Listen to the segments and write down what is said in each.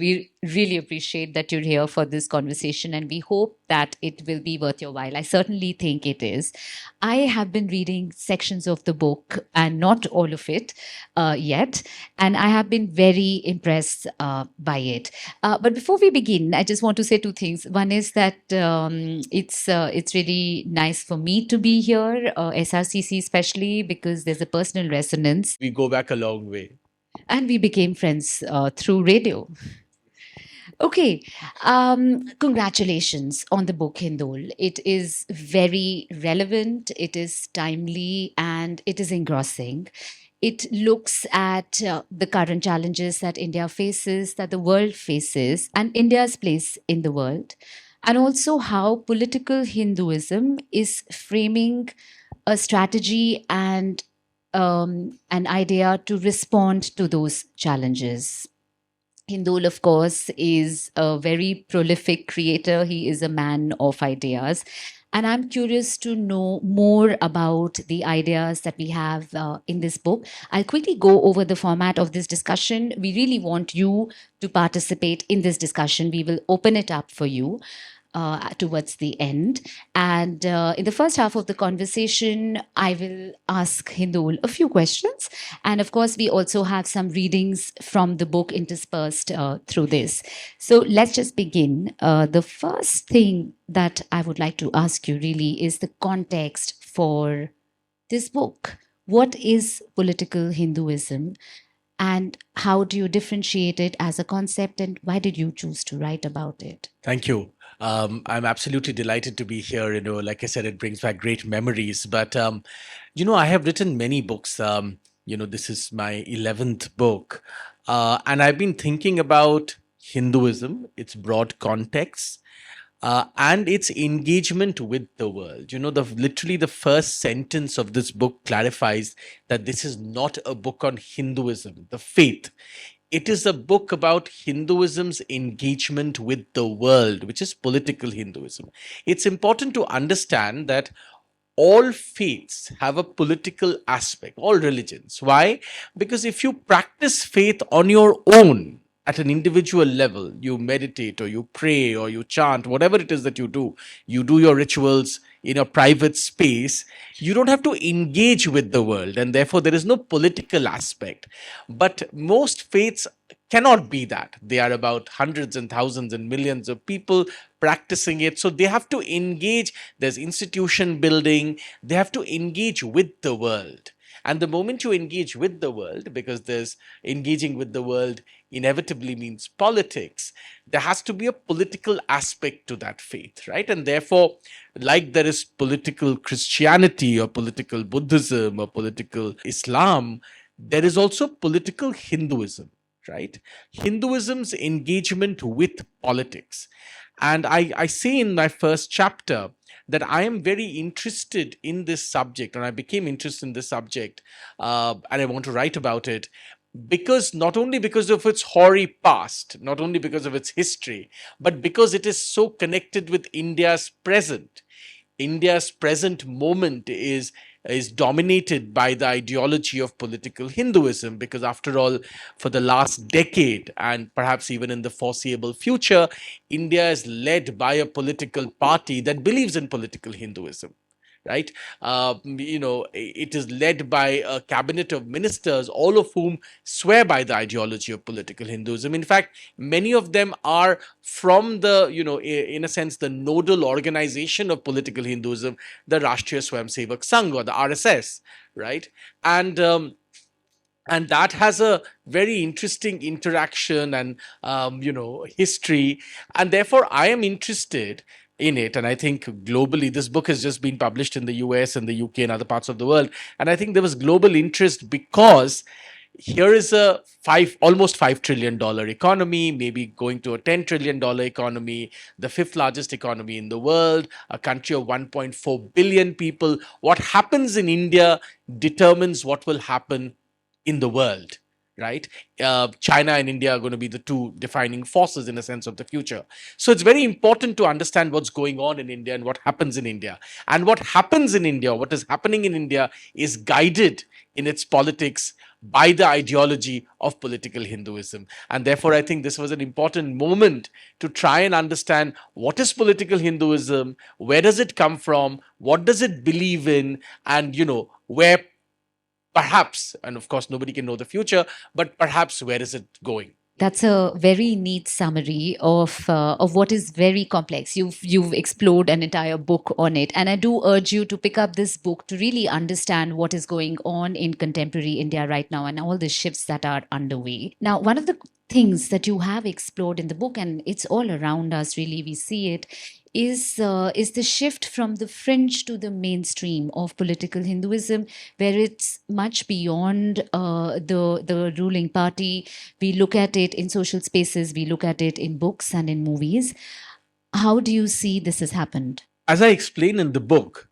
we really appreciate that you're here for this conversation, and we hope that it will be worth your while. I certainly think it is. I have been reading sections of the book and not all of it yet, and I have been very impressed by it. But before we begin, I just want to say two things. One is that it's really nice for me to be here, SRCC especially, because there's a personal resonance. We go back a long way. And we became friends through radio. Okay, congratulations on the book, Hindol. It is very relevant, it is timely, and it is engrossing. It looks at the current challenges that India faces, that the world faces, and India's place in the world, and also how political Hinduism is framing a strategy and an idea to respond to those challenges. Hindol, of course, is a very prolific creator. He is a man of ideas. And I'm curious to know more about the ideas that we have in this book. I'll quickly go over the format of this discussion. We really want you to participate in this discussion. We will open it up for you towards the end. And in the first half of the conversation, I will ask Hindol a few questions. And of course, we also have some readings from the book interspersed through this. So let's just begin. The first thing that I would like to ask you really is the context for this book. What is political Hinduism? And how do you differentiate it as a concept? And why did you choose to write about it? Thank you. I'm absolutely delighted to be here. Like I said, it brings back great memories. But, I have written many books. This is my 11th book. And I've been thinking about Hinduism, its broad context, and its engagement with the world. Literally the first sentence of this book clarifies that this is not a book on Hinduism, the faith. It is a book about Hinduism's engagement with the world, which is political Hinduism. It's important to understand that all faiths have a political aspect, all religions. Why? Because if you practice faith on your own, at an individual level, you meditate or you pray or you chant, whatever it is that you do your rituals in a private space, you don't have to engage with the world, and therefore there is no political aspect. But most faiths cannot be that. They are about hundreds and thousands and millions of people practicing it. So they have to engage. There's institution building. They have to engage with the world. And the moment you engage with the world, because there's engaging with the world inevitably means politics, there has to be a political aspect to that faith, right? And therefore, like there is political Christianity or political Buddhism or political Islam, there is also political Hinduism, right? Hinduism's engagement with politics. And I say in my first chapter that I am very interested in this subject, and I became interested in this subject, and I want to write about it because not only because of its hoary past, not only because of its history, but because it is so connected with India's present. India's present moment is dominated by the ideology of political Hinduism, because after all, for the last decade and perhaps even in the foreseeable future, India is led by a political party that believes in political Hinduism. Right? It is led by a cabinet of ministers, all of whom swear by the ideology of political Hinduism. In fact, many of them are from the, in a sense, the nodal organization of political Hinduism, the Rashtriya Swayamsevak Sangh, or the RSS, right? And that has a very interesting interaction and history, and therefore I am interested in it. And I think globally, this book has just been published in the US and the UK and other parts of the world, and I think there was global interest because here is a almost $5 trillion economy, maybe going to a $10 trillion economy, the fifth largest economy in the world, a country of 1.4 billion people. What happens in India determines what will happen in the world, right? China and India are going to be the two defining forces in a sense of the future. So it's very important to understand what's going on in India and what happens in India. And what happens in India, what is happening in India, is guided in its politics by the ideology of political Hinduism. And therefore, I think this was an important moment to try and understand what is political Hinduism, where does it come from, what does it believe in, and, where perhaps, and of course, nobody can know the future, but perhaps where is it going? That's a very neat summary of what is very complex. You've explored an entire book on it, and I do urge you to pick up this book to really understand what is going on in contemporary India right now and all the shifts that are underway. Now, one of the things that you have explored in the book, and it's all around us, really, we see it, is the shift from the fringe to the mainstream of political Hinduism, where it's much beyond the ruling party. We look at it in social spaces, we look at it in books and in movies. How do you see this has happened? As I explain in the book,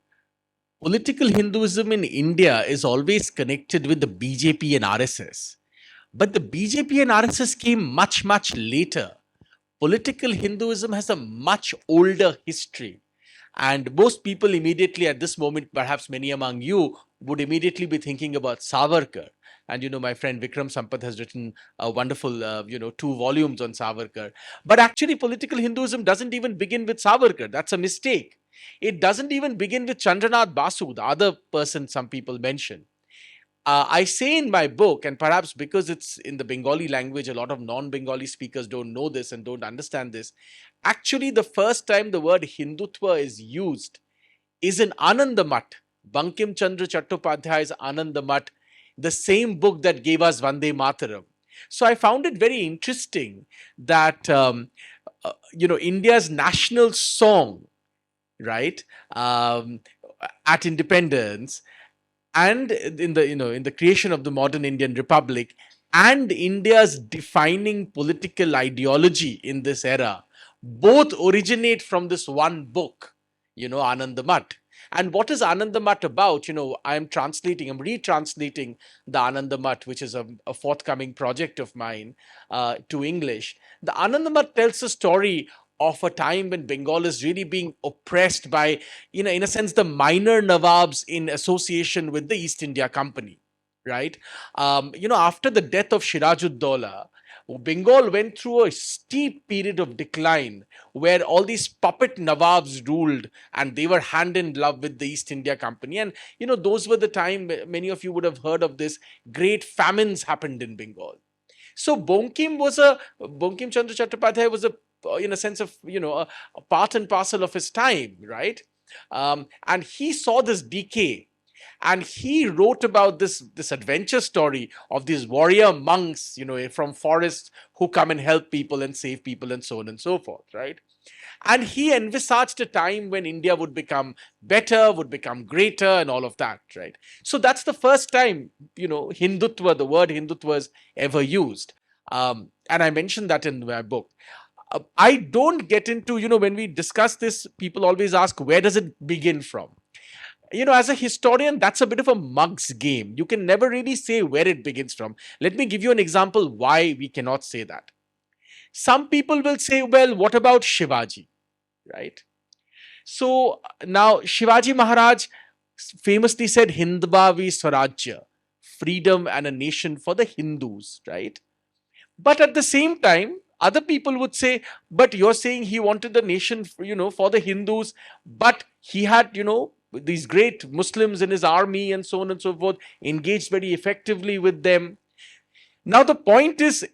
political Hinduism in India is always connected with the BJP and RSS. But the BJP and RSS came much, much later. Political Hinduism has a much older history. And most people immediately at this moment, perhaps many among you, would immediately be thinking about Savarkar. And my friend Vikram Sampath has written a wonderful, 2 volumes on Savarkar. But actually, political Hinduism doesn't even begin with Savarkar. That's a mistake. It doesn't even begin with Chandranath Basu, the other person some people mention. I say in my book, and perhaps because it's in the Bengali language, a lot of non-Bengali speakers don't know this and don't understand this. Actually, the first time the word Hindutva is used is in Anandamath, Bankim Chandra Chattopadhyay's Anandamath, the same book that gave us Vande Mataram. So I found it very interesting that, India's national song, right, at independence, and in the creation of the modern Indian Republic, and India's defining political ideology in this era, both originate from this one book, Anandamath. And what is Anandamath about? I'm retranslating the Anandamath, which is a forthcoming project of mine, to English. The Anandamath tells a story of a time when Bengal is really being oppressed by, in a sense, the minor Nawabs in association with the East India Company, right? After the death of Shirajud-Dowla, Bengal went through a steep period of decline where all these puppet Nawabs ruled and they were hand in glove with the East India Company. And, those were the time, many of you would have heard of this, great famines happened in Bengal. So Bankim Chandra Chattopadhyay was in a sense of, a part and parcel of his time, right? And he saw this decay. And he wrote about this adventure story of these warrior monks, from forests who come and help people and save people and so on and so forth, right? And he envisaged a time when India would become better, would become greater, and all of that, right? So that's the first time, Hindutva, the word Hindutva is ever used. And I mentioned that in my book. I don't get into, when we discuss this, people always ask, where does it begin from? As a historian, that's a bit of a mug's game. You can never really say where it begins from. Let me give you an example why we cannot say that. Some people will say, well, what about Shivaji, right? So now Shivaji Maharaj famously said, Hindvavi Swarajya, freedom and a nation for the Hindus, right? But at the same time, other people would say, but you're saying he wanted the nation, for the Hindus, but he had, these great Muslims in his army and so on and so forth, engaged very effectively with them. Now, the point is,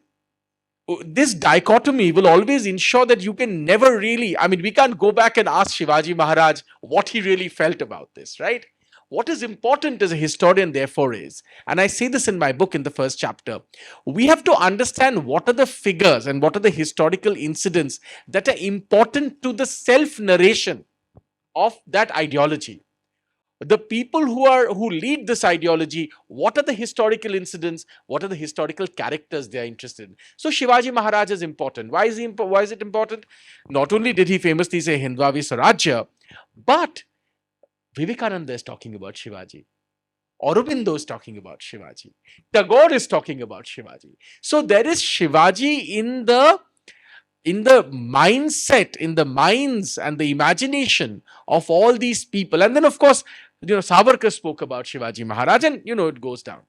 this dichotomy will always ensure that you can never really, we can't go back and ask Shivaji Maharaj what he really felt about this, right? What is important as a historian, therefore, is, and I say this in my book in the first chapter, we have to understand what are the figures and what are the historical incidents that are important to the self-narration of that ideology. The people who lead this ideology, what are the historical incidents, what are the historical characters they are interested in? So Shivaji Maharaj is important. Why is it important? Not only did he famously say Hindvavi Swarajya, but Vivekananda is talking about Shivaji. Aurobindo is talking about Shivaji. Tagore is talking about Shivaji. So there is Shivaji in the mindset, in the minds and the imagination of all these people. And then, of course, Savarkar spoke about Shivaji Maharaj, and, it goes down.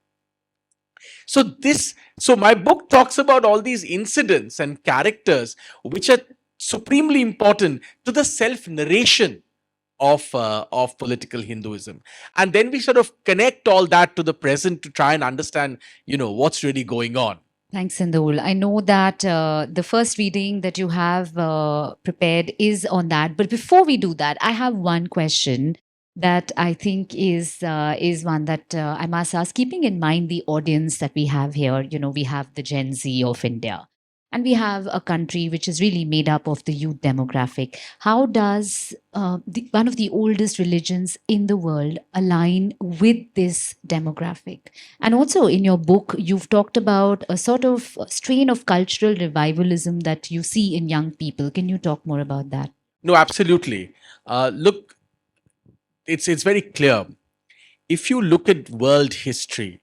So my book talks about all these incidents and characters which are supremely important to the self narration of political Hinduism, and then we sort of connect all that to the present to try and understand, what's really going on. Thanks, Sindhul. I know that the first reading that you have prepared is on that. But before we do that, I have one question that I think is one that I must ask, keeping in mind the audience that we have here. You know, we have the Gen Z of India, and we have a country which is really made up of the youth demographic. How does one of the oldest religions in the world align with this demographic? And also in your book, you've talked about a sort of strain of cultural revivalism that you see in young people. Can you talk more about that? No, absolutely. Look, it's very clear. If you look at world history,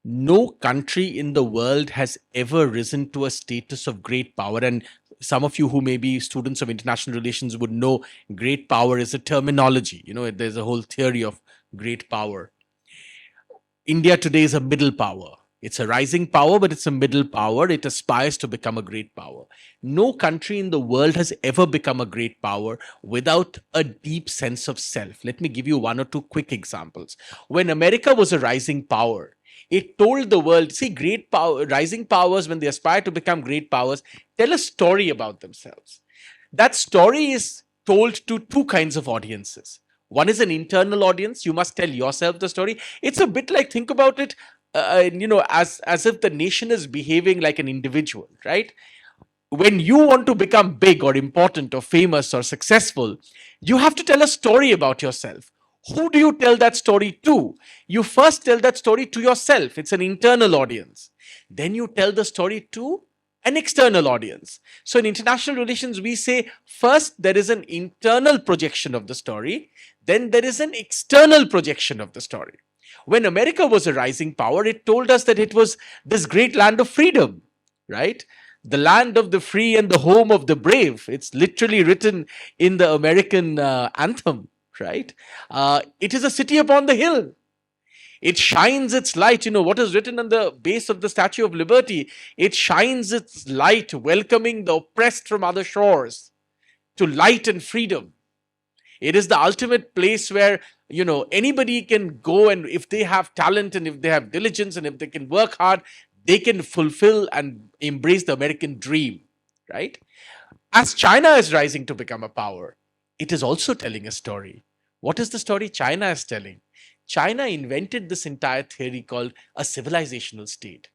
no country in the world has ever risen to a status of great power. And some of you who may be students of international relations would know great power is a terminology. There's a whole theory of great power. India today is a middle power. It's a rising power, but it's a middle power. It aspires to become a great power. No country in the world has ever become a great power without a deep sense of self. Let me give you one or two quick examples. When America was a rising power, it told the world, see, great power, rising powers, when they aspire to become great powers, tell a story about themselves. That story is told to two kinds of audiences. One is an internal audience. You must tell yourself the story. It's a bit like, think about it, as if the nation is behaving like an individual, right? When you want to become big or important or famous or successful, you have to tell a story about yourself. Who do you tell that story to? You first tell that story to yourself. It's an internal audience. Then you tell the story to an external audience. So in international relations, we say first there is an internal projection of the story, then there is an external projection of the story. When America was a rising power, it told us that it was this great land of freedom, right? The land of the free and the home of the brave. It's literally written in the American anthem, right? It is a city upon the hill. It shines its light. What is written on the base of the Statue of Liberty? It shines its light, welcoming the oppressed from other shores to light and freedom. It is the ultimate place where, anybody can go, and if they have talent and if they have diligence and if they can work hard, they can fulfill and embrace the American dream, right? As China is rising to become a power, it is also telling a story. What is the story China is telling? China invented this entire theory called a civilizational state.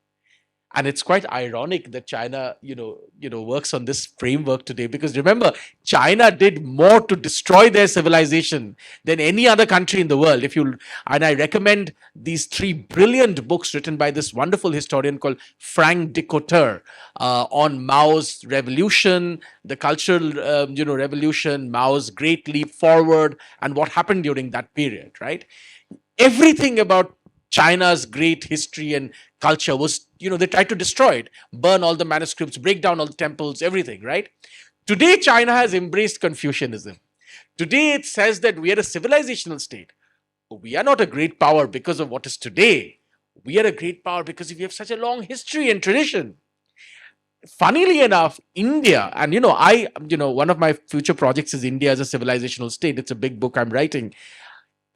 And it's quite ironic that China, works on this framework today, because remember, China did more to destroy their civilization than any other country in the world. And I recommend these three brilliant books written by this wonderful historian called Frank Dikötter on Mao's revolution, the cultural, revolution, Mao's great leap forward, and what happened during that period, right? Everything about China's great history and culture was, they tried to destroy it, burn all the manuscripts, break down all the temples, everything, right? Today, China has embraced Confucianism. Today, it says that we are a civilizational state. We are not a great power because of what is today. We are a great power because we have such a long history and tradition. Funnily enough, India, and one of my future projects is India as a civilizational state. It's a big book I'm writing.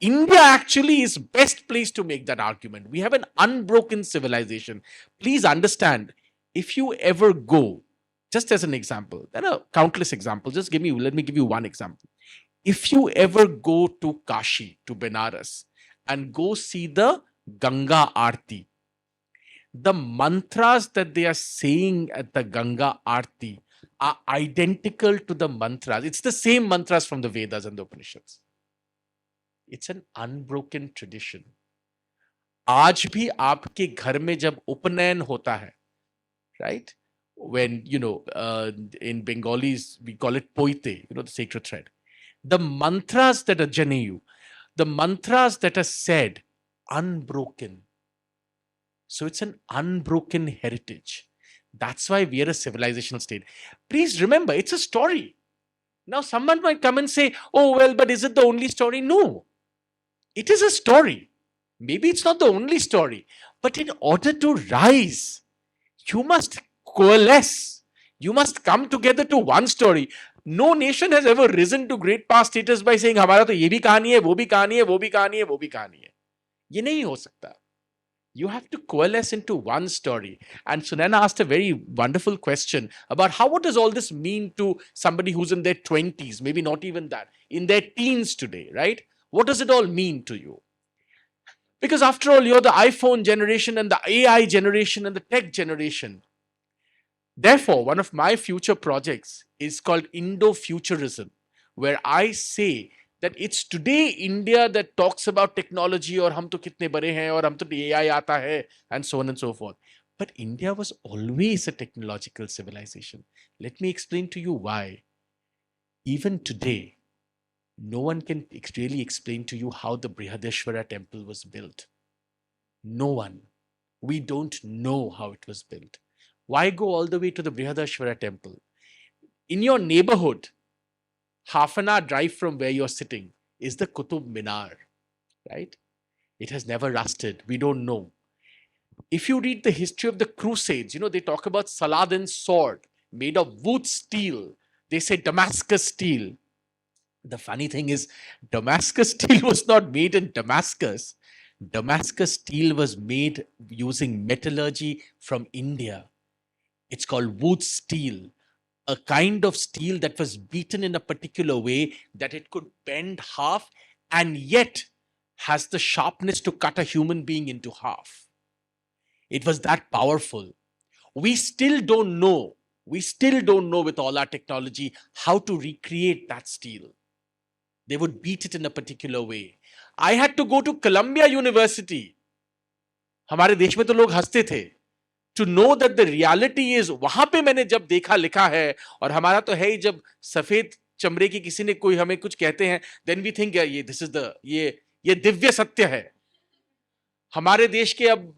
India actually is best placed to make that argument. We have an unbroken civilization. Please understand, if you ever go, just as an example, there are countless examples. Let me give you one example. If you ever go to Kashi, to Benares, and go see the Ganga Aarti, the mantras that they are saying at the Ganga Aarti are identical to the mantras. It's the same mantras from the Vedas and the Upanishads. It's an unbroken tradition. आज भी आपके घर में जब उपनयन होता है, right? When, in Bengalis, we call it poite, the sacred thread. The mantras that are Janeyu, the mantras that are said, unbroken. So it's an unbroken heritage. That's why we are a civilizational state. Please remember, it's a story. Now, someone might come and say, oh, well, but is it the only story? No. It is a story. Maybe it's not the only story, But in order to rise, you must coalesce. You must come together to one story. No nation has ever risen to great power status by saying हमारा तो ये भी कहानी है, वो भी कहानी है, वो भी कहानी है, वो भी कहानी है. ये नहीं हो सकता. You have to coalesce into one story. And Sunaina asked a very wonderful question about what does all this mean to somebody who's in their 20s, maybe not even that, in their teens today, right? What does it all mean to you? Because after all, you're the iPhone generation and the AI generation and the tech generation. Therefore, one of my future projects is called Indo-Futurism, where I say that it's today India that talks about technology or hum to kitne bade hain or hum to AI aata hai and so on and so forth. But India was always a technological civilization. Let me explain to you why. Even today, no one can really explain to you how the Brihadeshwara temple was built. No one. We don't know how it was built. Why go all the way to the Brihadeshwara temple? In your neighborhood, half an hour drive from where you're sitting is the Qutub Minar, right? It has never rusted. We don't know. If you read the history of the Crusades, they talk about Saladin's sword made of wood steel. They say Damascus steel. The funny thing is, Damascus steel was not made in Damascus. Damascus steel was made using metallurgy from India. It's called wood steel, a kind of steel that was beaten in a particular way that it could bend half and yet has the sharpness to cut a human being into half. It was that powerful. We still don't know with all our technology how to recreate that steel. They would beat it in a particular way. I had to go to Columbia University. हमारे देश में तो लोग हंसते थे. To know that the reality is, वहां पे मैंने जब देखा लिखा है, और हमारा तो है ही, जब सफेद चमड़े की किसी ने कोई हमें कुछ कहते हैं, then we think ये this is the ये दिव्य सत्य है. हमारे देश के अब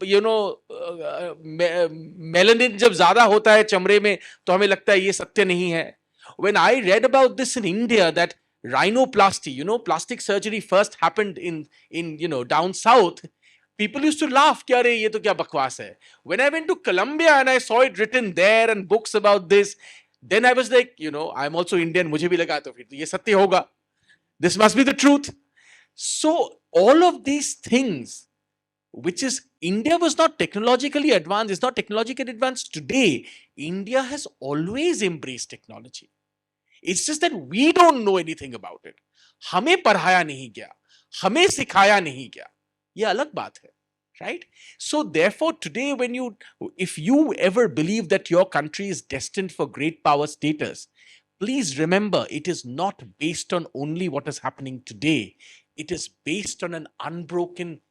मेलानिन जब ज्यादा होता है चमड़े में तो हमें लगता है ये सत्य नहीं है. When I read about this in India, that rhinoplasty, plastic surgery first happened in down south, people used to laugh कि अरे ये तो क्या बकवास है. When I went to Columbia and I saw it written there and books about this, then I was like, I'm also Indian, मुझे भी लगा तो फिर ये सत्य होगा. This must be the truth. So all of these things, which is, India was not technologically advanced, it's not technologically advanced today. India has always embraced technology. It's just that we don't know anything about it. हमें पढ़ाया नहीं गया, हमें सिखाया नहीं गया. ये अलग बात है, right? So therefore today, if you ever believe that your country is destined for great power status, please remember, it is not based on only what is happening today. It is based on an unbroken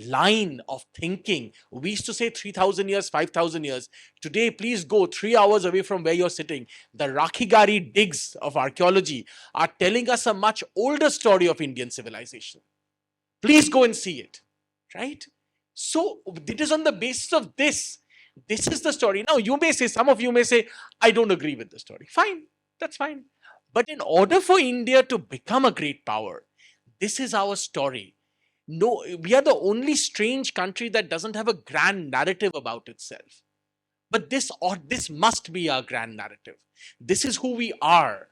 line of thinking. We used to say 3,000 years, 5,000 years. Today, please go 3 hours away from where you're sitting. The Rakhigari digs of archaeology are telling us a much older story of Indian civilization. Please go and see it, right? So it is on the basis of this. This is the story. Now, some of you may say, I don't agree with the story. Fine, that's fine. But in order for India to become a great power, this is our story. No, we are the only strange country that doesn't have a grand narrative about itself. But this must be our grand narrative. This is who we are,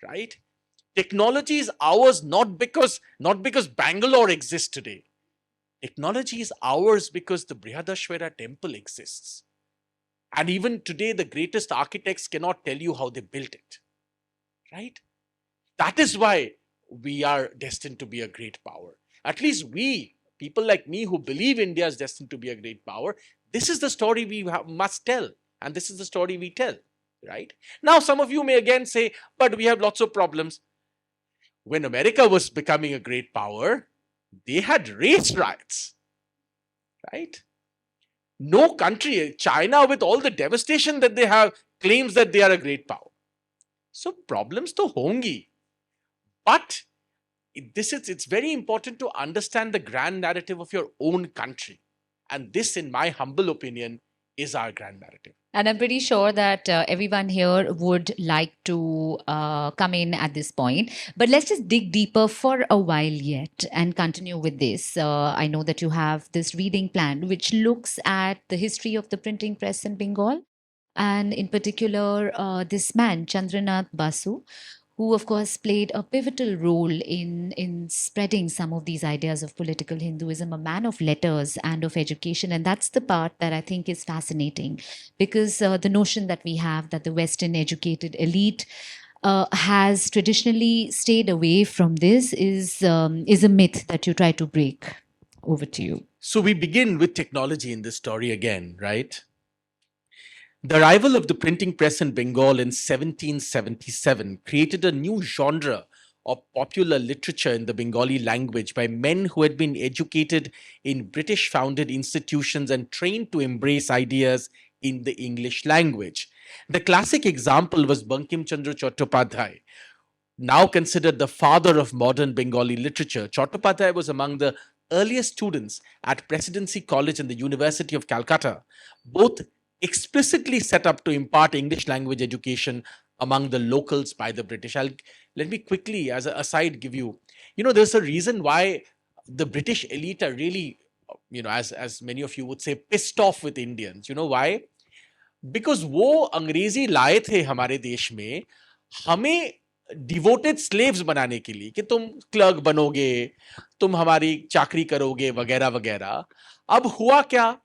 right? Technology is ours not because Bangalore exists today. Technology is ours because the Brihadashwara temple exists. And even today, the greatest architects cannot tell you how they built it, right? That is why we are destined to be a great power. At least we, people like me who believe India is destined to be a great power, this is the story we must tell. And this is the story we tell, right? Now, some of you may again say, but we have lots of problems. When America was becoming a great power, they had race riots, right? No country, China, with all the devastation that they have, claims that they are a great power. So problems to hongi. But it's very important to understand the grand narrative of your own country. And this, in my humble opinion, is our grand narrative. And I'm pretty sure that everyone here would like to come in at this point. But let's just dig deeper for a while yet and continue with this. I know that you have this reading plan, which looks at the history of the printing press in Bengal. And in particular, this man, Chandranath Basu, who of course played a pivotal role in spreading some of these ideas of political Hinduism, a man of letters and of education. And that's the part that I think is fascinating, because the notion that we have that the Western educated elite has traditionally stayed away from this is a myth that you try to break. Over to you. So we begin with technology in this story again, right? The arrival of the printing press in Bengal in 1777 created a new genre of popular literature in the Bengali language by men who had been educated in British founded institutions and trained to embrace ideas in the English language. The classic example was Bankim Chandra Chattopadhyay, now considered the father of modern Bengali literature. Chattopadhyay was among the earliest students at Presidency College and the University of Calcutta, both explicitly set up to impart English language education among the locals by the British. Let me quickly, as an aside, give you, there's a reason why the British elite are really, as many of you would say, pissed off with Indians. You know why? Because वो अंग्रेजी लाए थे हमारे देश में हमें devoted slaves बनाने के लिए कि तुम क्लर्क बनोगे, तुम हमारी चाकरी करोगे, वगैरह वगैरह. अब हुआ क्या?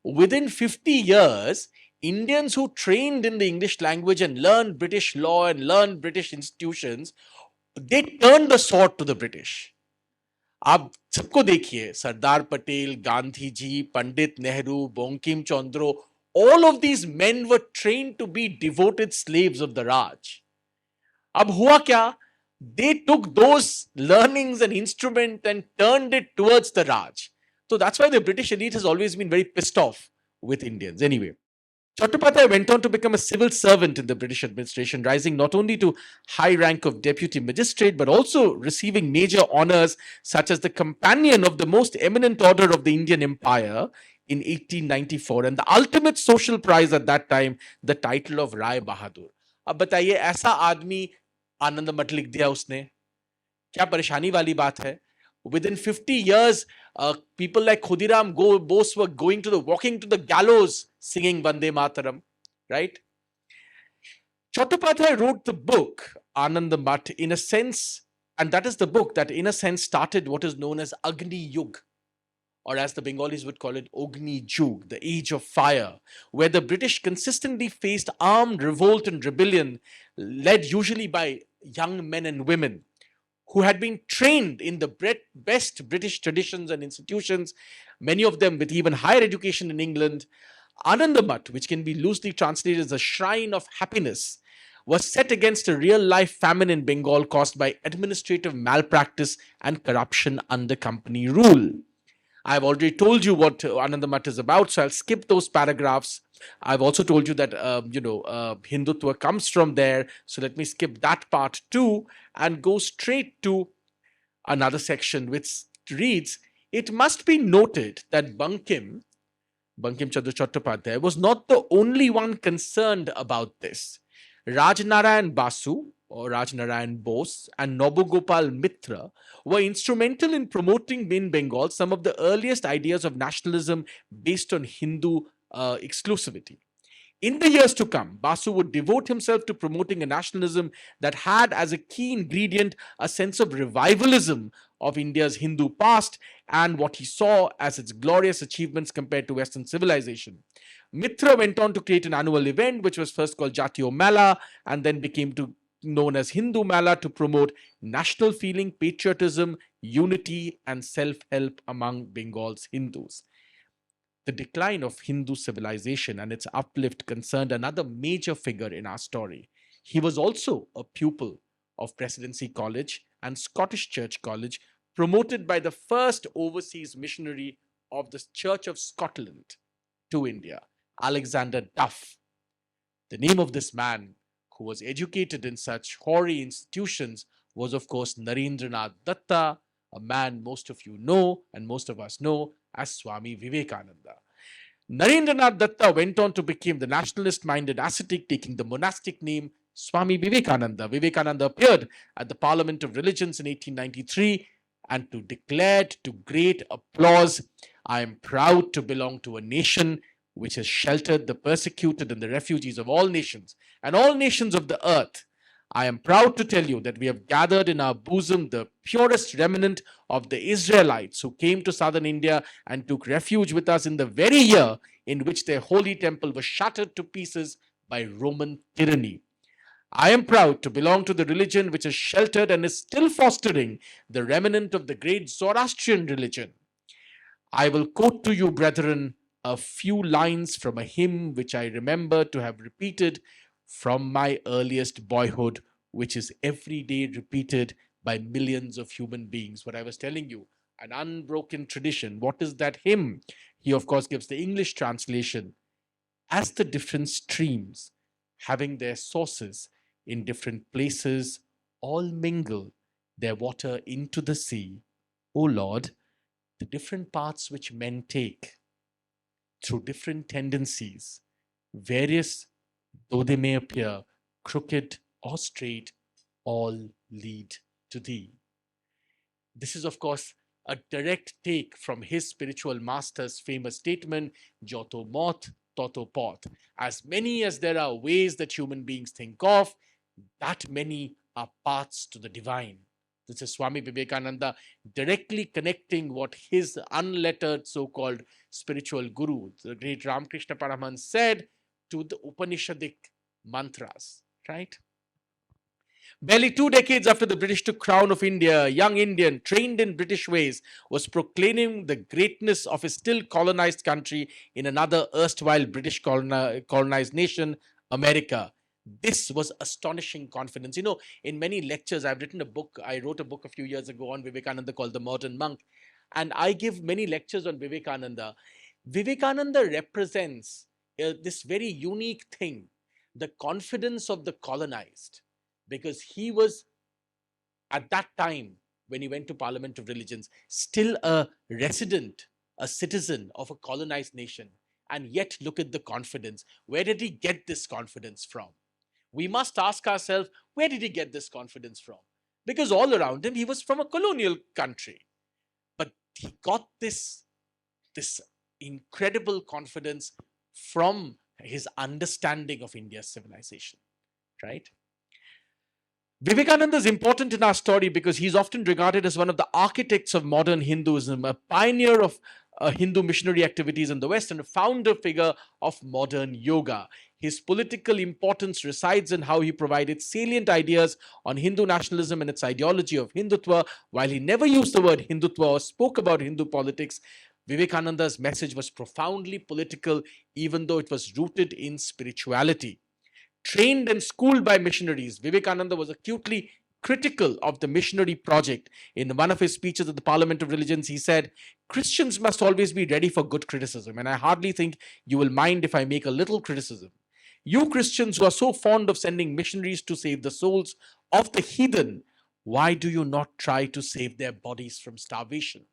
Within 50 years, Indians who trained in the English language and learned British law and learned British institutions, they turned the sword to the British. आप सबको देखिए, Sardar Patel, Gandhi ji, Pandit Nehru, Bankim Chandra, all of these men were trained to be devoted slaves of the Raj. अब हुआ क्या? They took those learnings and instrument and turned it towards the Raj. So that's why the British elite has always been very pissed off with Indians. Anyway, Chattopadhyay went on to become a civil servant in the British administration, rising not only to high rank of deputy magistrate, but also receiving major honors such as the Companion of the Most Eminent Order of the Indian Empire in 1894, and the ultimate social prize at that time, the title of Rai Bahadur. अब बताइए, ऐसा आदमी आनंद मठ लिख दिया उसने, क्या परेशानी वाली बात है? Within 50 years, people like Khudiram Bose were walking to the gallows singing Vande Mataram, right? Chattopadhyay wrote the book Anand Math in a sense, and that is the book that in a sense started what is known as Agni Yug, or as the Bengalis would call it, Ogni Jug, the age of fire, where the British consistently faced armed revolt and rebellion, led usually by young men and women who had been trained in the best British traditions and institutions, many of them with even higher education in England. Anandamath, which can be loosely translated as a shrine of happiness, was set against a real-life famine in Bengal caused by administrative malpractice and corruption under company rule. I've already told you what Anandamath is about, so I'll skip those paragraphs. I've also told you that, Hindutva comes from there, so let me skip that part too and go straight to another section which reads, it must be noted that Bankim Chandra Chattopadhyay was not the only one concerned about this. Rajnarayan Basu, or Rajnarayan Bose, and Nabogopal Mitra were instrumental in promoting in Bengal some of the earliest ideas of nationalism based on Hindu exclusivity. In the years to come, Basu would devote himself to promoting a nationalism that had as a key ingredient a sense of revivalism of India's Hindu past and what he saw as its glorious achievements compared to Western civilization. Mitra went on to create an annual event which was first called Jatiyo Mela and then became known as Hindu Mela to promote national feeling, patriotism, unity, and self-help among Bengal's Hindus. The decline of Hindu civilization and its uplift concerned another major figure in our story. He was also a pupil of Presidency College and Scottish Church College, promoted by the first overseas missionary of the Church of Scotland to India, Alexander Duff. The name of this man, who was educated in such hoary institutions, was of course Narendranath Datta, a man most of you know and most of us know as Swami Vivekananda. Narendranath Datta went on to become the nationalist-minded ascetic, taking the monastic name Swami Vivekananda. Vivekananda appeared at the Parliament of Religions in 1893 and to declared to great applause, "I am proud to belong to a nation which has sheltered the persecuted and the refugees of all nations and all nations of the earth. I am proud to tell you that we have gathered in our bosom the purest remnant of the Israelites who came to southern India and took refuge with us in the very year in which their holy temple was shattered to pieces by Roman tyranny. I am proud to belong to the religion which has sheltered and is still fostering the remnant of the great Zoroastrian religion. I will quote to you, brethren, a few lines from a hymn which I remember to have repeated from my earliest boyhood, which is every day repeated by millions of human beings." What I was telling you, an unbroken tradition. What is that hymn? He, of course, gives the English translation. "As the different streams, having their sources in different places, all mingle their water into the sea, O Lord, the different paths which men take through different tendencies, various though they may appear, crooked or straight, all lead to thee." This is, of course, a direct take from his spiritual master's famous statement, "Joto moth, toto pot." As many as there are ways that human beings think of, that many are paths to the divine. This is Swami Vivekananda directly connecting what his unlettered so-called spiritual guru, the great Ramakrishna Paramahans, said to the Upanishadic mantras, right? Barely 2 decades after the British took crown of India, a young Indian trained in British ways was proclaiming the greatness of his still colonized country in another erstwhile British colonized nation, America. This was astonishing confidence. You know, in many lectures, I wrote a book a few years ago on Vivekananda called The Modern Monk, and I give many lectures on Vivekananda. Vivekananda represents this very unique thing, the confidence of the colonized, because he was at that time when he went to Parliament of Religions still a resident, a citizen of a colonized nation. And yet look at the confidence. Where did he get this confidence from? We must ask ourselves, where did he get this confidence from? Because all around him, he was from a colonial country. But he got this incredible confidence from his understanding of India's civilization, right? Vivekananda is important in our story because he's often regarded as one of the architects of modern Hinduism, a pioneer of Hindu missionary activities in the West, and a founder figure of modern yoga. His political importance resides in how he provided salient ideas on Hindu nationalism and its ideology of Hindutva. While he never used the word Hindutva or spoke about Hindu politics, Vivekananda's message was profoundly political, even though it was rooted in spirituality. Trained and schooled by missionaries, Vivekananda was acutely critical of the missionary project. In one of his speeches at the Parliament of Religions, he said, "Christians must always be ready for good criticism, and I hardly think you will mind if I make a little criticism. You Christians who are so fond of sending missionaries to save the souls of the heathen, why do you not try to save their bodies from starvation?"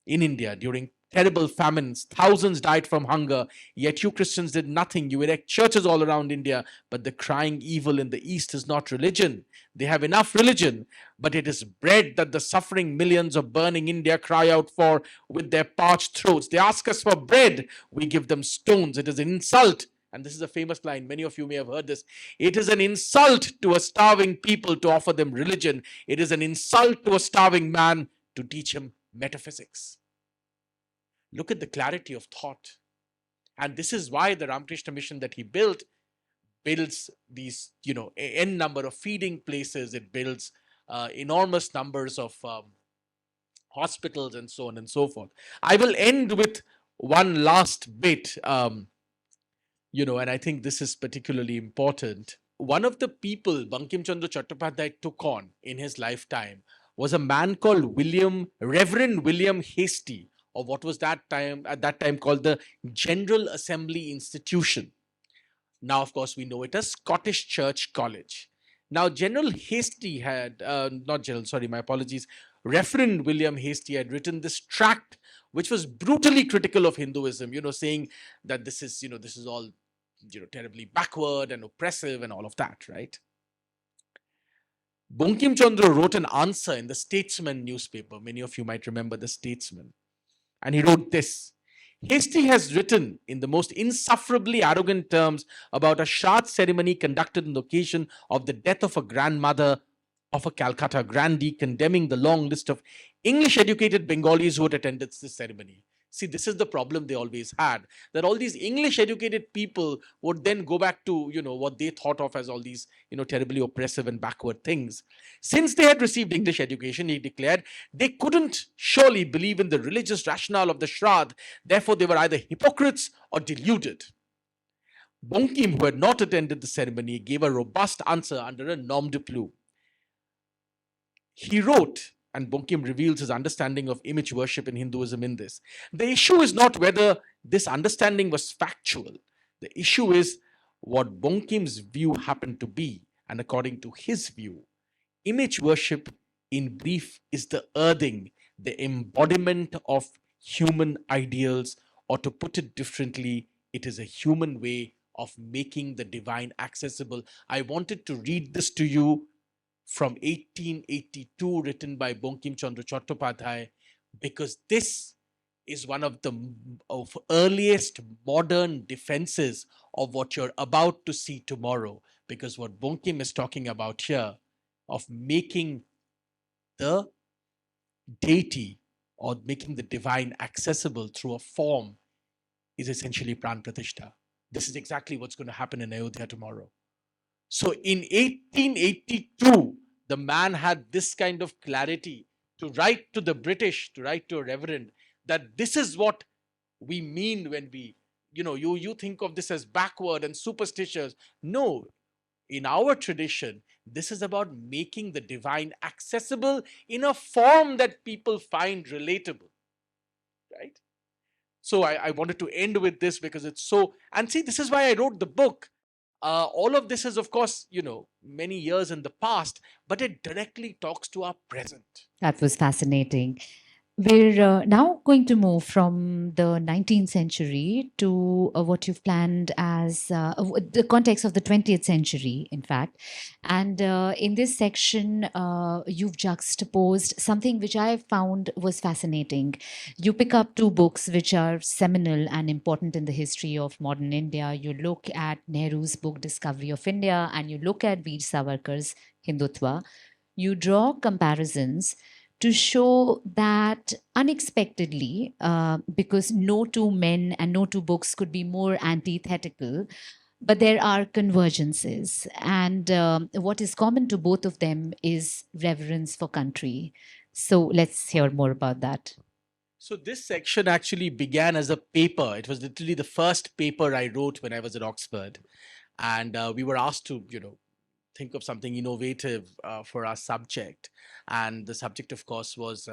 In India, during terrible famines, thousands died from hunger, yet you Christians did nothing. You erect churches all around India, but the crying evil in the East is not religion. They have enough religion, but it is bread that the suffering millions of burning India cry out for with their parched throats. They ask us for bread, we give them stones. It is an insult. And this is a famous line, many of you may have heard this. It is an insult to a starving people to offer them religion. It is an insult to a starving man to teach him metaphysics. Look at the clarity of thought. And this is why the Ramakrishna mission that he builds these, n number of feeding places. It builds enormous numbers of hospitals and so on and so forth. I will end with one last bit, and I think this is particularly important. One of the people Bankim Chandra Chattopadhyay took on in his lifetime was a man called Reverend William Hastie, or what was at that time called the General Assembly Institution. Now, of course, we know it as Scottish Church College. Now, General Hastie had, Reverend William Hastie had written this tract which was brutally critical of Hinduism, saying that this is all, terribly backward and oppressive and all of that, right? Bankim Chandra wrote an answer in the Statesman newspaper. Many of you might remember the Statesman. And he wrote this. Hastie has written in the most insufferably arrogant terms about a Shraddh ceremony conducted on the occasion of the death of a grandmother of a Calcutta grandee, condemning the long list of English-educated Bengalis who had attended this ceremony. See, this is the problem they always had, that all these English-educated people would then go back to, what they thought of as all these, terribly oppressive and backward things. Since they had received English education, he declared, they couldn't surely believe in the religious rationale of the Shraddh. Therefore, they were either hypocrites or deluded. Bankim, who had not attended the ceremony, gave a robust answer under a nom de plume. He wrote, and Bankim reveals his understanding of image worship in Hinduism in this. The issue is not whether this understanding was factual. The issue is what Bankim's view happened to be. And according to his view, image worship, in brief, is the earthing, the embodiment of human ideals, or to put it differently, it is a human way of making the divine accessible. I wanted to read this to you from 1882, written by Bankim Chandra Chattopadhyay, because this is one of the earliest modern defenses of what you're about to see tomorrow. Because what Bankim is talking about here, of making the deity or making the divine accessible through a form, is essentially Pran Pratishtha. This is exactly what's going to happen in Ayodhya tomorrow. So in 1882, the man had this kind of clarity to write to the British, to write to a reverend, that this is what we mean when we, you think of this as backward and superstitious. No, in our tradition, this is about making the divine accessible in a form that people find relatable, right? So I wanted to end with this because it's so, and see, this is why I wrote the book. All of this is, of course, many years in the past, but it directly talks to our present. That was fascinating. We're now going to move from the 19th century to what you've planned as the context of the 20th century, in fact. And in this section, you've juxtaposed something which I found was fascinating. You pick up two books which are seminal and important in the history of modern India. You look at Nehru's book, Discovery of India, and you look at Veer Savarkar's Hindutva. You draw comparisons to show that unexpectedly, because no two men and no two books could be more antithetical, but there are convergences. And what is common to both of them is reverence for country. So let's hear more about that. So this section actually began as a paper. It was literally the first paper I wrote when I was at Oxford. And we were asked to, think of something innovative for our subject. And the subject, of course, was,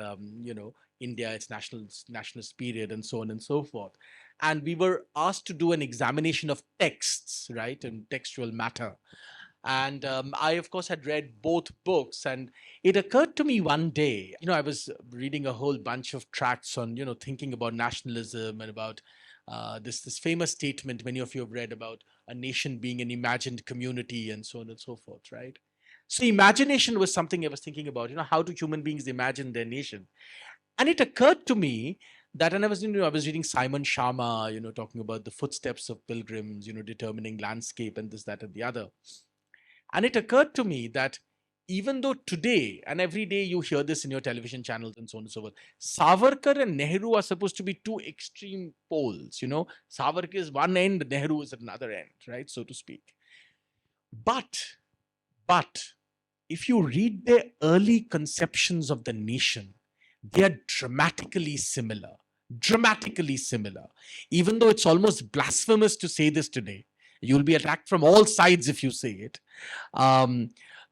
India, its nationalist period, and so on and so forth. And we were asked to do an examination of texts, right, and textual matter. And I, of course, had read both books. And it occurred to me one day, I was reading a whole bunch of tracts on, thinking about nationalism and about this famous statement many of you have read about a nation being an imagined community and so on and so forth, right? So imagination was something I was thinking about, how do human beings imagine their nation? And it occurred to me that, and I was reading Simon Sharma, talking about the footsteps of pilgrims, determining landscape and this, that, and the other. And it occurred to me that even though today and every day you hear this in your television channels and so on and so forth, Savarkar and Nehru are supposed to be two extreme poles. Savarkar is one end, Nehru is at another end, right, so to speak. But if you read their early conceptions of the nation, they are dramatically similar. Even though it's almost blasphemous to say this today. You'll be attacked from all sides if you say it.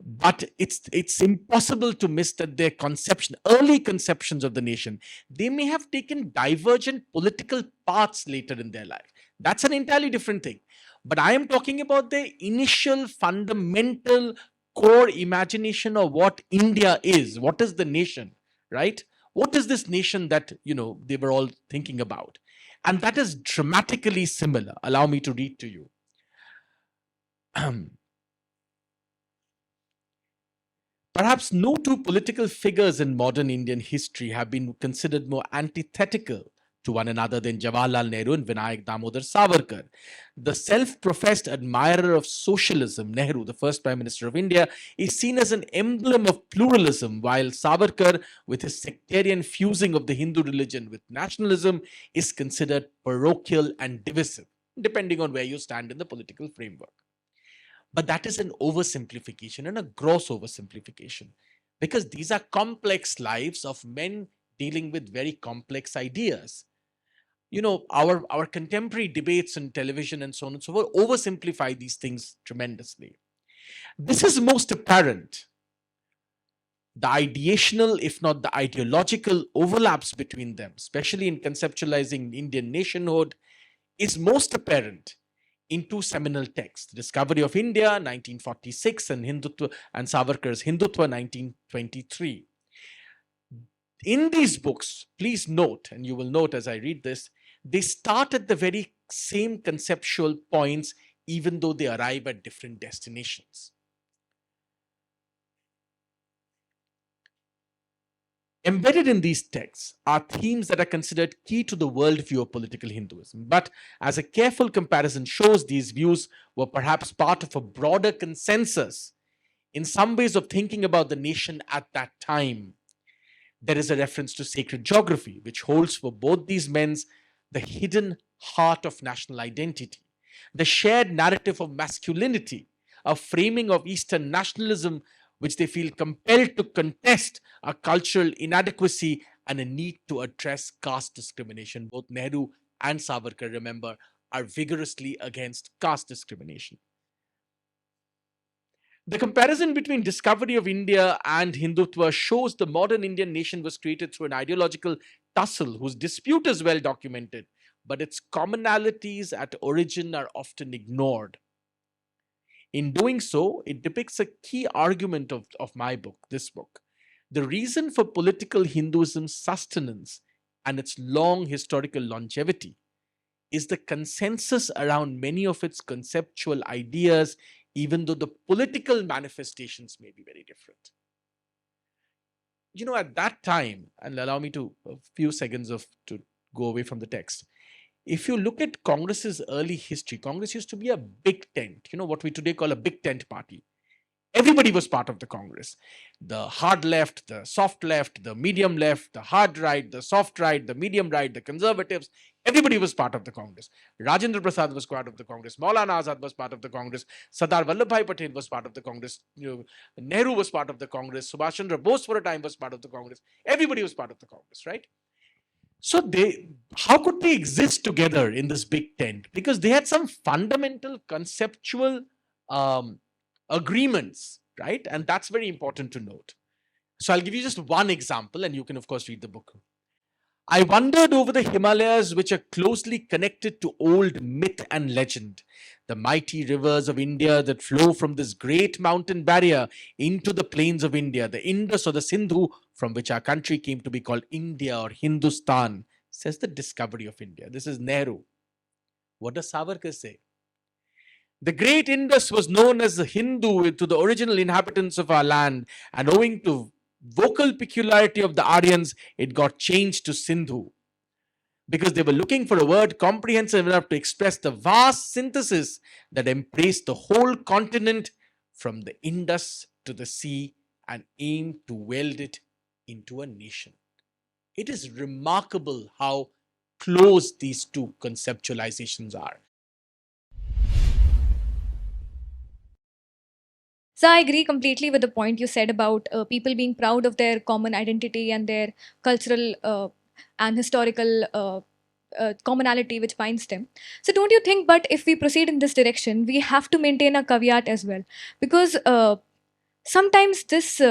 But it's impossible to miss that their early conceptions of the nation, they may have taken divergent political paths later in their life. That's an entirely different thing. But I am talking about their initial fundamental core imagination of what India is. What is the nation, right? What is this nation that, they were all thinking about? And that is dramatically similar. Allow me to read to you. Perhaps no two political figures in modern Indian history have been considered more antithetical to one another than Jawaharlal Nehru and Vinayak Damodar Savarkar. The self-professed admirer of socialism, Nehru, the first Prime Minister of India, is seen as an emblem of pluralism, while Savarkar, with his sectarian fusing of the Hindu religion with nationalism, is considered parochial and divisive, depending on where you stand in the political framework. But that is an oversimplification and a gross oversimplification, because these are complex lives of men dealing with very complex ideas. Our contemporary debates on television and so on and so forth oversimplify these things tremendously. This is most apparent. The ideational, if not the ideological, overlaps between them, especially in conceptualizing Indian nationhood, is most apparent in two seminal texts: Discovery of India, 1946, and Hindutva, and Savarkar's Hindutva, 1923. In these books, please note, and you will note as I read this, they start at the very same conceptual points, even though they arrive at different destinations. Embedded in these texts are themes that are considered key to the worldview of political Hinduism. But as a careful comparison shows, these views were perhaps part of a broader consensus in some ways of thinking about the nation at that time. There is a reference to sacred geography, which holds for both these men the hidden heart of national identity, the shared narrative of masculinity, a framing of Eastern nationalism which they feel compelled to contest, a cultural inadequacy, and a need to address caste discrimination. Both Nehru and Savarkar, remember, are vigorously against caste discrimination. The comparison between Discovery of India and Hindutva shows the modern Indian nation was created through an ideological tussle whose dispute is well documented, but its commonalities at origin are often ignored. In doing so, it depicts a key argument of my book, this book. The reason for political Hinduism's sustenance and its long historical longevity is the consensus around many of its conceptual ideas, even though the political manifestations may be very different. At that time, and allow me to a few seconds to go away from the text. If you look at Congress's early history, Congress used to be a big tent, what we today call a big tent party. Everybody was part of the Congress. The hard left, the soft left, the medium left, the hard right, the soft right, the medium right, the conservatives. Everybody was part of the Congress. Rajendra Prasad was part of the Congress. Maulana Azad was part of the Congress. Sardar Vallabhbhai Patel was part of the Congress. Nehru was part of the Congress. Subhash Chandra Bose for a time was part of the Congress. Everybody was part of the Congress, right? So how could they exist together in this big tent? Because they had some fundamental conceptual agreements, right? And that's very important to note. So I'll give you just one example, and you can, of course, read the book. I wandered over the Himalayas, which are closely connected to old myth and legend. The mighty rivers of India that flow from this great mountain barrier into the plains of India, the Indus or the Sindhu, from which our country came to be called India or Hindustan, says the Discovery of India. This is Nehru. What does Savarkar say? The great Indus was known as the Hindu to the original inhabitants of our land, and owing to vocal peculiarity of the Aryans, it got changed to Sindhu, because they were looking for a word comprehensive enough to express the vast synthesis that embraced the whole continent from the Indus to the sea and aimed to weld it into a nation. It is remarkable how close these two conceptualizations are. So I agree completely with the point you said about people being proud of their common identity and their cultural and historical commonality which binds them. So don't you think, but if we proceed in this direction, we have to maintain a caveat as well, because sometimes this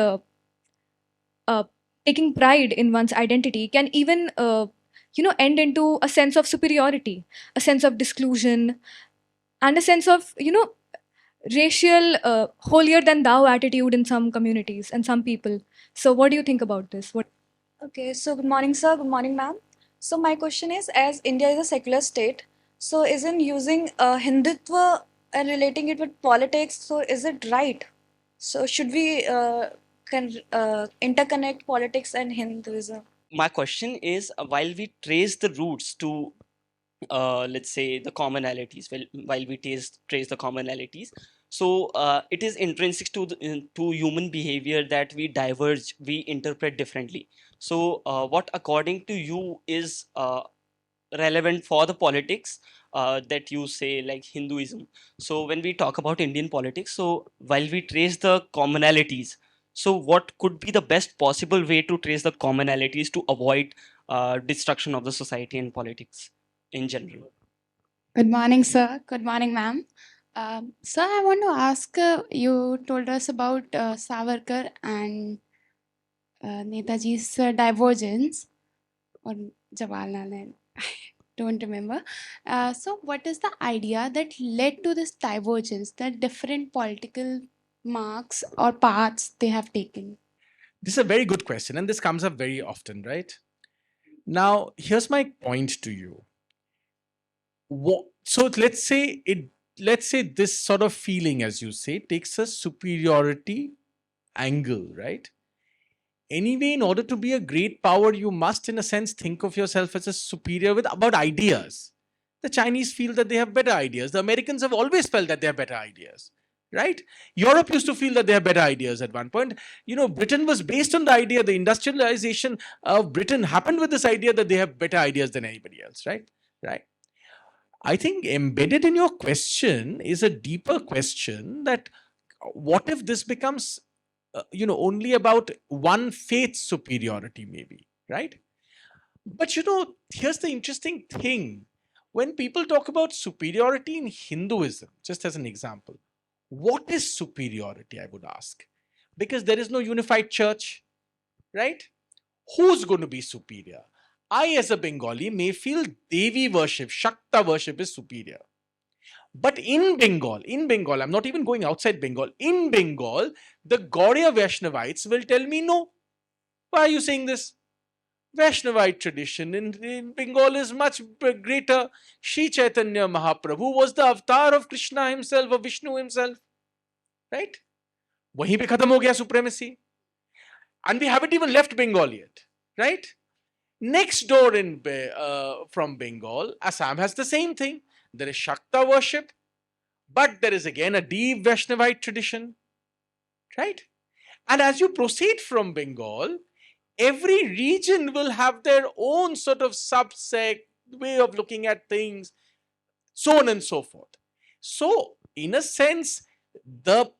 taking pride in one's identity can even end into a sense of superiority, a sense of disclusion, and a sense of racial holier than thou attitude in some communities and some people. So what do you think about this? What Okay, so good morning, sir. Good morning, ma'am. So my question is, as India is a secular state, so isn't using Hindutva and relating it with politics, so is it right? So should we can interconnect politics and Hinduism? My question is, while we trace the roots to let's say the commonalities, while we trace the commonalities, so it is intrinsic to to human behavior that we diverge, we interpret differently. So what according to you is relevant for the politics that you say, like Hinduism? So when we talk about Indian politics, so while we trace the commonalities, so what could be the best possible way to trace the commonalities to avoid destruction of the society and politics in general? Good morning, sir. Good morning, ma'am. Sir, I want to ask, you told us about Savarkar and Netaji's divergence, or Jawaharlal Nehru, I don't remember. So, what is the idea that led to this divergence, the different political marks or paths they have taken? This is a very good question, and this comes up very often, right? Now, here's my point to you. So let's say this sort of feeling, as you say, takes a superiority angle, right? Anyway, in order to be a great power, you must, in a sense, think of yourself as a superior with about ideas. The Chinese feel that they have better ideas. The Americans have always felt that they have better ideas, right? Europe used to feel that they have better ideas at one point. Britain was based on the idea, the industrialization of Britain happened with this idea that they have better ideas than anybody else, right? Right. I think embedded in your question is a deeper question that what if this becomes, only about one faith's superiority, maybe, right? But here's the interesting thing. When people talk about superiority in Hinduism, just as an example, what is superiority, I would ask? Because there is no unified church, right? Who's going to be superior? I, as a Bengali, may feel Devi worship, Shakta worship is superior. But in Bengal, I'm not even going outside Bengal. In Bengal, the Gaudiya Vaishnavites will tell me, no. Why are you saying this? Vaishnavite tradition in Bengal is much greater. Sri Chaitanya Mahaprabhu was the avatar of Krishna himself, of Vishnu himself. Right? Wahin pe khatam ho gaya supremacy. And we haven't even left Bengal yet. Right? Next door from Bengal, Assam has the same thing. There is Shakta worship, but there is again a deep Vaishnavite tradition, right? And as you proceed from Bengal, every region will have their own sort of subsect, way of looking at things, so on and so forth. So, in a sense, the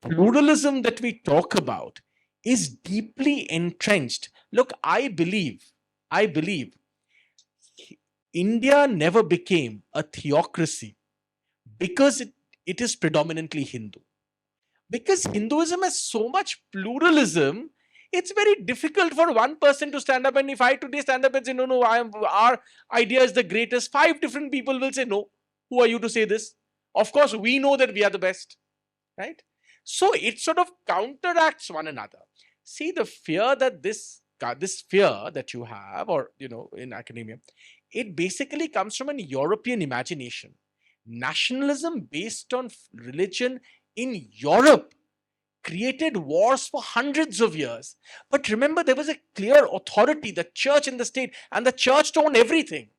pluralism that we talk about is deeply entrenched. Look, I believe India never became a theocracy because it is predominantly Hindu. Because Hinduism has so much pluralism, it's very difficult for one person to stand up. And if I today stand up and say, no, our idea is the greatest, 5 different people will say, no, who are you to say this? Of course, we know that we are the best, right? So it sort of counteracts one another. See, the fear that this fear that you have, or, in academia, it basically comes from an European imagination. Nationalism based on religion in Europe created wars for hundreds of years. But remember, there was a clear authority, the church and the state, and the church owned everything,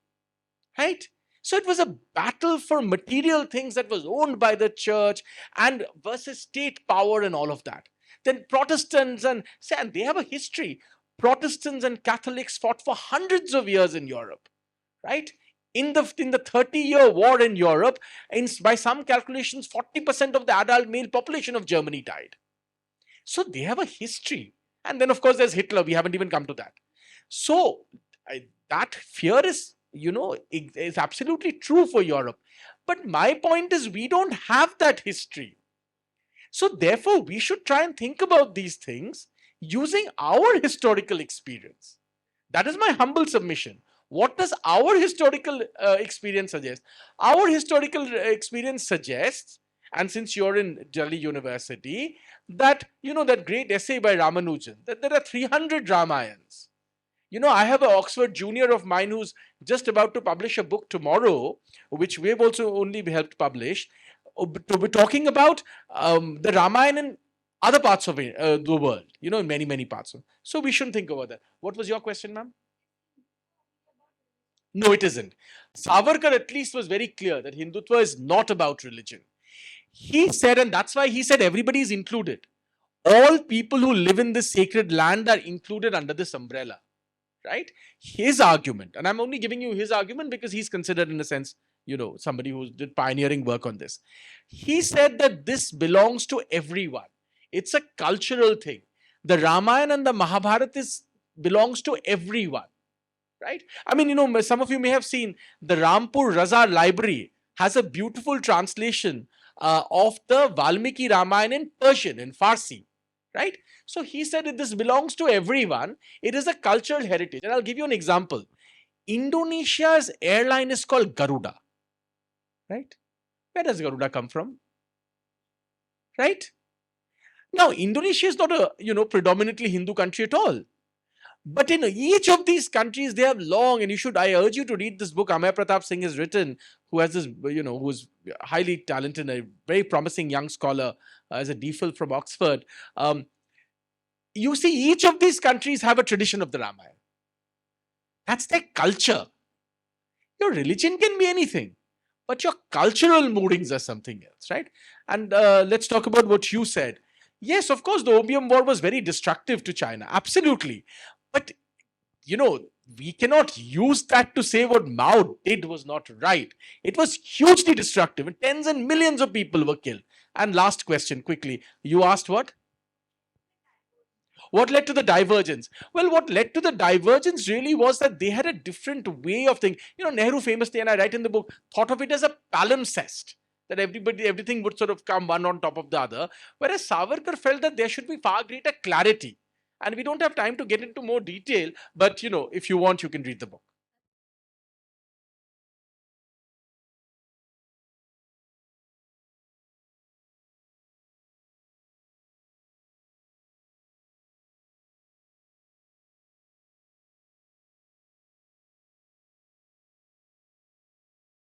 right? So it was a battle for material things that was owned by the church and versus state power and all of that. Then Protestants and they have a history. Protestants and Catholics fought for hundreds of years in Europe, right? In the 30-year war in Europe, by some calculations, 40% of the adult male population of Germany died. So they have a history. And then, of course, there's Hitler. We haven't even come to that. So that fear is, is absolutely true for Europe. But my point is, we don't have that history. So therefore, we should try and think about these things using our historical experience. That is my humble submission. What does our historical experience suggest? Our historical experience suggests, and since you're in Delhi University, that, that great essay by Ramanujan, that there are 300 Ramayans, You know, I have an Oxford junior of mine who's just about to publish a book tomorrow, which we've also only helped publish, to be talking about the Ramayana in other parts of the world, you know, in many, many parts. So we shouldn't think about that. What was your question, ma'am? No, it isn't. Savarkar at least was very clear that Hindutva is not about religion. He said, and that's why he said everybody is included. All people who live in this sacred land are included under this umbrella, right? His argument, and I'm only giving you his argument because he's considered, in a sense, you know, somebody who did pioneering work on this. He said that this belongs to everyone. It's a cultural thing. The Ramayana and the Mahabharata belongs to everyone, right? I mean, you know, some of you may have seen the Rampur Raza Library has a beautiful translation of the Valmiki Ramayana in Persian, in Farsi, right? So he said that this belongs to everyone. It is a cultural heritage. And I'll give you an example. Indonesia's airline is called Garuda, right? Where does Garuda come from? Right? Now, Indonesia is not a, you know, predominantly Hindu country at all. But in each of these countries, they have long, and I urge you to read this book Amay Pratap Singh has written, who has this, you know, who's highly talented, a very promising young scholar, as a DPhil from Oxford. You see, each of these countries have a tradition of the Ramayana. That's their culture. Your religion can be anything, but your cultural moodings are something else, right? And let's talk about what you said. Yes, of course, the Opium War was very destructive to China. Absolutely. But, you know, we cannot use that to say what Mao did was not right. It was hugely destructive, and tens and millions of people were killed. And last question, quickly. You asked what? What led to the divergence? Well, what led to the divergence really was that they had a different way of thinking. You know, Nehru famously, and I write in the book, thought of it as a palimpsest, that everything would sort of come one on top of the other. Whereas Savarkar felt that there should be far greater clarity. And we don't have time to get into more detail, but, you know, if you want, you can read the book.